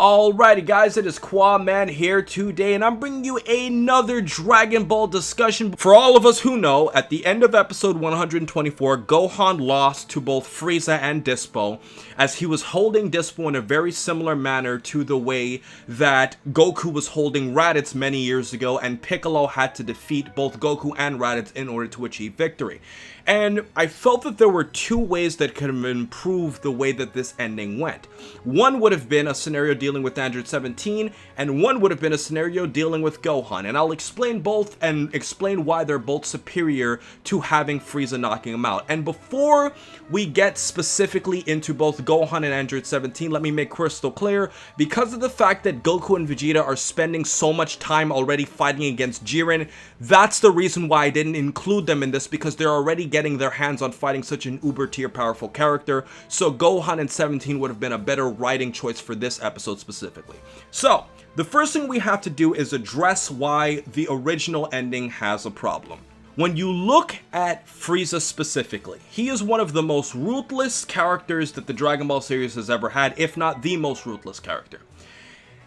Alrighty guys, it is Quaman here today, and I'm bringing you another Dragon Ball discussion. For all of us who know, at the end of episode 124, Gohan lost to both Frieza and Dyspo, as he was holding Dyspo in a very similar manner to the way that Goku was holding Raditz many years ago, and Piccolo had to defeat both Goku and Raditz in order to achieve victory. And I felt that there were two ways that could have improved the way that this ending went. One would have been a scenario dealing with Android 17, and one would have been a scenario dealing with Gohan. And I'll explain both and explain why they're both superior to having Frieza knocking him out. And before we get specifically into both Gohan and Android 17, let me make crystal clear, because of the fact that Goku and Vegeta are spending so much time already fighting against Jiren, that's the reason why I didn't include them in this, because they're already getting their hands on fighting such an uber tier powerful character, so Gohan and 17 would have been a better writing choice for this episode specifically. So, the first thing we have to do is address why the original ending has a problem. When you look at Frieza specifically, he is one of the most ruthless characters that the Dragon Ball series has ever had, if not the most ruthless character.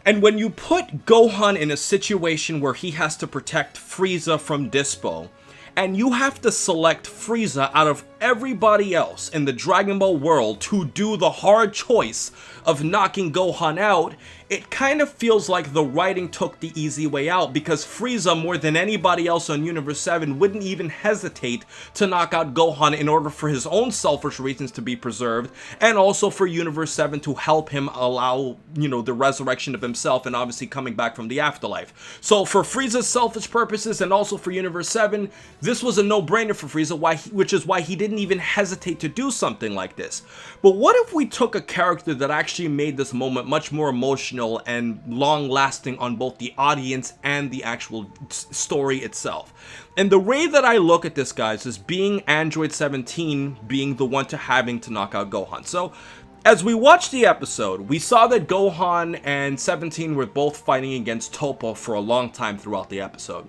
And when you put Gohan in a situation where he has to protect Frieza from Dyspo, and you have to select Frieza out of everybody else in the Dragon Ball world to do the hard choice of knocking Gohan out, it kind of feels like the writing took the easy way out, because Frieza, more than anybody else on Universe 7, wouldn't even hesitate to knock out Gohan in order for his own selfish reasons to be preserved, and also for Universe 7 to help him allow, the resurrection of himself and obviously coming back from the afterlife. So for Frieza's selfish purposes and also for Universe 7, this was a no-brainer for Frieza, which is why he didn't even hesitate to do something like this. But what if we took a character that actually made this moment much more emotional and long-lasting on both the audience and the actual story itself? And the way that I look at this, guys, is being Android 17 being the one having to knock out Gohan. So, as we watched the episode, we saw that Gohan and 17 were both fighting against Toppo for a long time throughout the episode.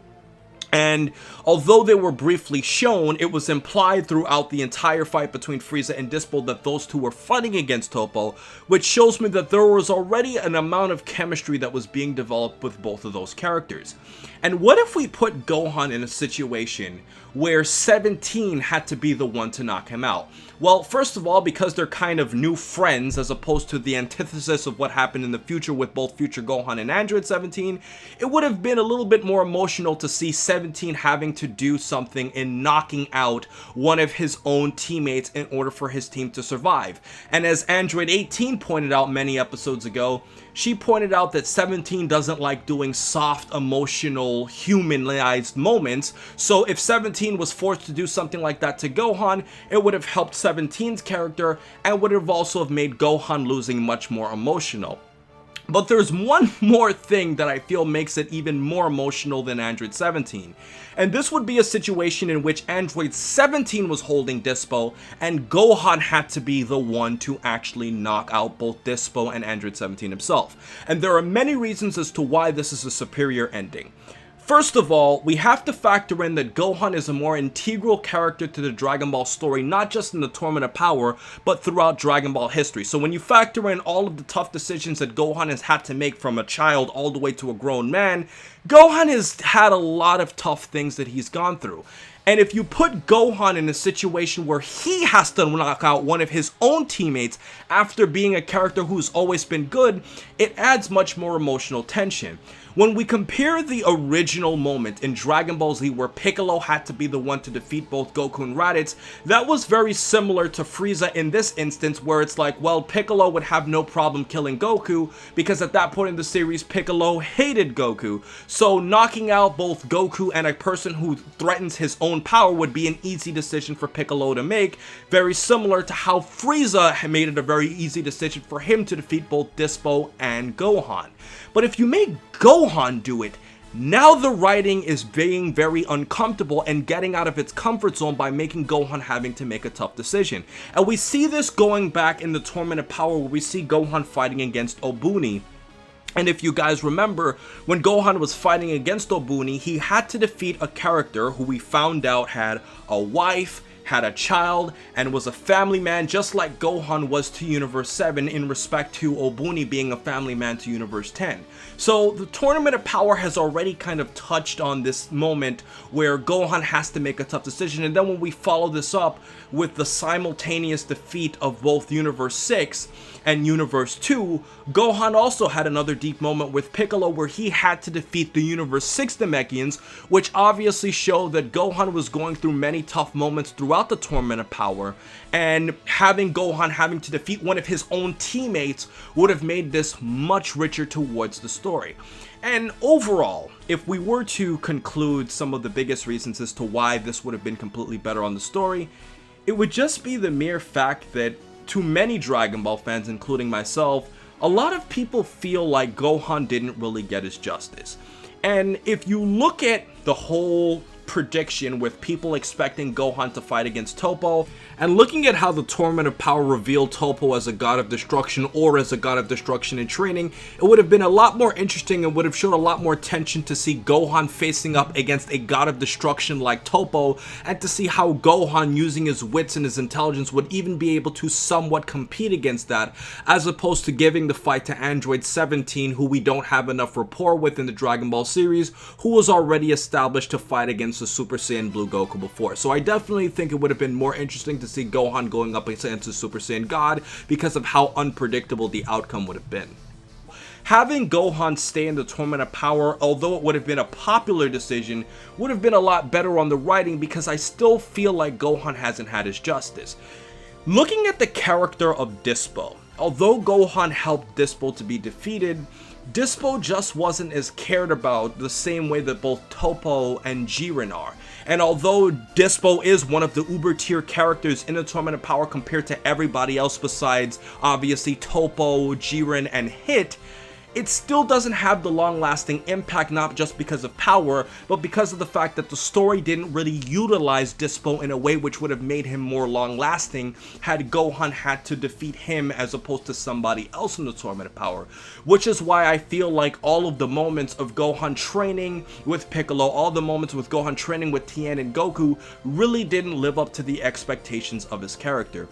And although they were briefly shown, it was implied throughout the entire fight between Frieza and Dyspo that those two were fighting against Toppo, which shows me that there was already an amount of chemistry that was being developed with both of those characters. And what if we put Gohan in a situation where 17 had to be the one to knock him out? Well, first of all, because they're kind of new friends as opposed to the antithesis of what happened in the future with both future Gohan and Android 17, it would have been a little bit more emotional to see 17 having to do something in knocking out one of his own teammates in order for his team to survive. And as Android 18 pointed out many episodes ago, she pointed out that 17 doesn't like doing soft, emotional, humanized moments, so if 17 was forced to do something like that to Gohan, it would have helped 17's character and would have also have made Gohan losing much more emotional. But there's one more thing that I feel makes it even more emotional than Android 17. And this would be a situation in which Android 17 was holding Dyspo, and Gohan had to be the one to actually knock out both Dyspo and Android 17 himself. And there are many reasons as to why this is a superior ending. First of all, we have to factor in that Gohan is a more integral character to the Dragon Ball story, not just in the Tournament of Power, but throughout Dragon Ball history. So when you factor in all of the tough decisions that Gohan has had to make from a child all the way to a grown man, Gohan has had a lot of tough things that he's gone through. And if you put Gohan in a situation where he has to knock out one of his own teammates after being a character who's always been good, it adds much more emotional tension. When we compare the original moment in Dragon Ball Z where Piccolo had to be the one to defeat both Goku and Raditz, that was very similar to Frieza in this instance, where it's like, well, Piccolo would have no problem killing Goku, because at that point in the series, Piccolo hated Goku. So knocking out both Goku and a person who threatens his own power would be an easy decision for Piccolo to make, very similar to how Frieza made it a very easy decision for him to defeat both Dyspo and Gohan. But if you make Gohan do it, now the writing is being very uncomfortable and getting out of its comfort zone by making Gohan having to make a tough decision. And we see this going back in the Tournament of Power, where we see Gohan fighting against Obuni. And if you guys remember, when Gohan was fighting against Obuni, he had to defeat a character who we found out had a wife, had a child, and was a family man just like Gohan was to Universe 7 in respect to Obuni being a family man to Universe 10. So the Tournament of Power has already kind of touched on this moment where Gohan has to make a tough decision, and then when we follow this up with the simultaneous defeat of both Universe 6 and Universe 2, Gohan also had another deep moment with Piccolo where he had to defeat the Universe 6 Namekians, which obviously showed that Gohan was going through many tough moments throughout the Tournament of Power, and having Gohan having to defeat one of his own teammates would have made this much richer towards the story. And overall, if we were to conclude some of the biggest reasons as to why this would have been completely better on the story, it would just be the mere fact that to many Dragon Ball fans, including myself, a lot of people feel like Gohan didn't really get his justice. And if you look at the whole prediction with people expecting Gohan to fight against Toppo, and looking at how the Tournament of Power revealed Toppo as a god of destruction or as a god of destruction in training, it would have been a lot more interesting and would have shown a lot more tension to see Gohan facing up against a god of destruction like Toppo, and to see how Gohan, using his wits and his intelligence, would even be able to somewhat compete against that, as opposed to giving the fight to Android 17, who we don't have enough rapport with in the Dragon Ball series, who was already established to fight against the Super Saiyan Blue Goku before. So I definitely think it would have been more interesting to see Gohan going up against the Super Saiyan God because of how unpredictable the outcome would have been. Having Gohan stay in the Tournament of Power, although it would have been a popular decision, would have been a lot better on the writing, because I still feel like Gohan hasn't had his justice. Looking at the character of Dyspo, although Gohan helped Dyspo to be defeated, Dyspo just wasn't as cared about the same way that both Toppo and Jiren are. And although Dyspo is one of the uber tier characters in the Tournament of Power compared to everybody else besides obviously Toppo, Jiren, and Hit, it still doesn't have the long-lasting impact, not just because of power, but because of the fact that the story didn't really utilize Dyspo in a way which would have made him more long-lasting had Gohan had to defeat him as opposed to somebody else in the Tournament of Power. Which is why I feel like all of the moments of Gohan training with Piccolo, all the moments with Gohan training with Tien and Goku, really didn't live up to the expectations of his character.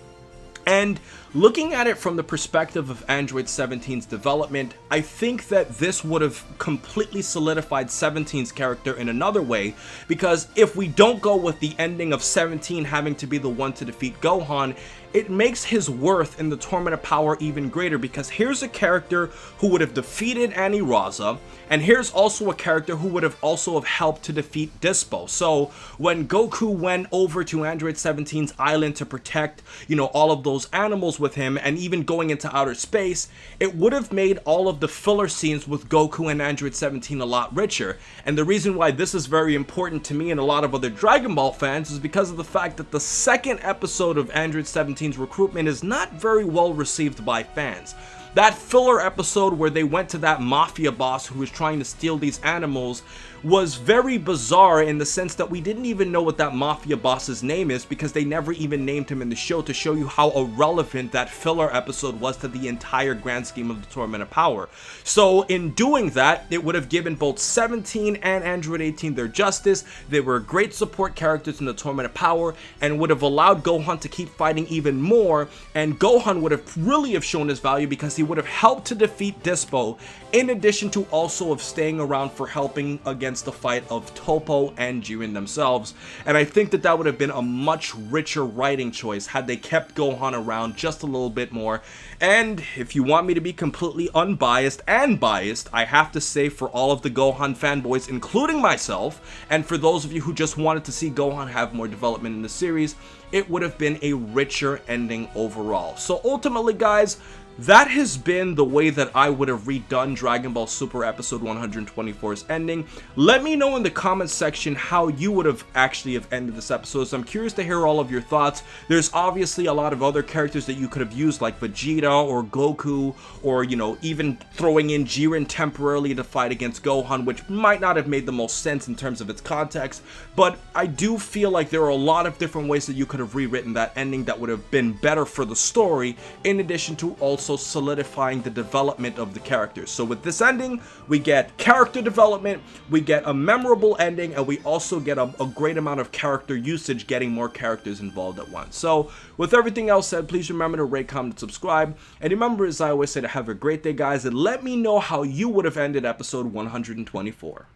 And looking at it from the perspective of Android 17's development, I think that this would have completely solidified 17's character in another way, because if we don't go with the ending of 17 having to be the one to defeat Gohan, it makes his worth in the Tournament of Power even greater, because here's a character who would have defeated Raza, and here's also a character who would have also helped to defeat Dyspo. So when Goku went over to Android 17's island to protect, all of those animals with him, and even going into outer space, it would have made all of the filler scenes with Goku and Android 17 a lot richer. And the reason why this is very important to me and a lot of other Dragon Ball fans is because of the fact that the second episode of Android 17's recruitment is not very well received by fans. That filler episode where they went to that mafia boss who was trying to steal these animals was very bizarre in the sense that we didn't even know what that mafia boss's name is, because they never even named him in the show, to show you how irrelevant that filler episode was to the entire grand scheme of the Tournament of Power. So in doing that, it would have given both 17 and Android 18 their justice. They were great support characters in the Tournament of Power, and would have allowed Gohan to keep fighting even more, and Gohan would have really have shown his value because he would have helped to defeat Dyspo, in addition to also of staying around for helping against the fight of Toppo and Jiren themselves. And I think that would have been a much richer writing choice had they kept Gohan around just a little bit more. And if you want me to be completely unbiased and biased, I have to say, for all of the Gohan fanboys, including myself, and for those of you who just wanted to see Gohan have more development in the series, it would have been a richer ending overall. So ultimately, guys, that has been the way that I would have redone Dragon Ball Super Episode 124's ending. Let me know in the comments section how you would have actually ended this episode, so I'm curious to hear all of your thoughts. There's obviously a lot of other characters that you could have used, like Vegeta or Goku, or, even throwing in Jiren temporarily to fight against Gohan, which might not have made the most sense in terms of its context, but I do feel like there are a lot of different ways that you could have rewritten that ending that would have been better for the story, in addition to also also solidifying the development of the characters. So with this ending, we get character development, we get a memorable ending, and we also get a great amount of character usage, getting more characters involved at once. So with everything else said, please remember to rate, comment, subscribe, and remember, as I always say, to have a great day, guys, and let me know how you would have ended episode 124.